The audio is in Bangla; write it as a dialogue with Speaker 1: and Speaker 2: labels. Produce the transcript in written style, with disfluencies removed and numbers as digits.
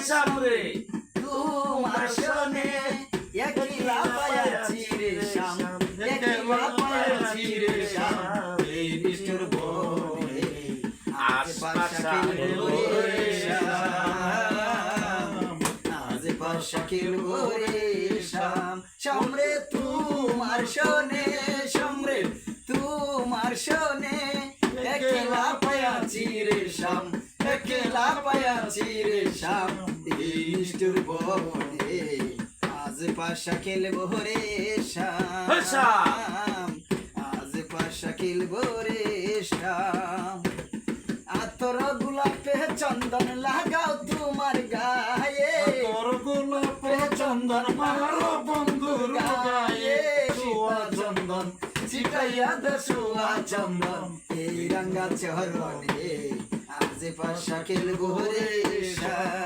Speaker 1: সামরে
Speaker 2: তোমার শোনে একলা পায়াছি রে শ্যাম একলা পায়াছি রে শ্যাম এই নিষ্ঠুর বনে আজ পাশা খেলবো রে শ্যাম আজ পাশা খেলবো রে শ্যাম শ্যাম রে তোমার শোনে শ্যাম রে তোমার শোনে একলা পায়াছি রে শ্যাম একলা পায়াছি রে শ্যাম এই নিষ্ঠুর বনে আজ পাশা খেলবো রে শ্যাম আজ পাশা খেলবো রে শ্যাম আতর গোলাপে চন্দন লাগাও তোমার গায়ে
Speaker 1: তোর গোলাপে চন্দন মারো বন্ধুর গায়ে
Speaker 2: সুয়া চন্দন ছিটাইয়া দে সুয়া চন্দন এই রঙ্গা চরণে আজ পাশা খেলবো রে শ্যাম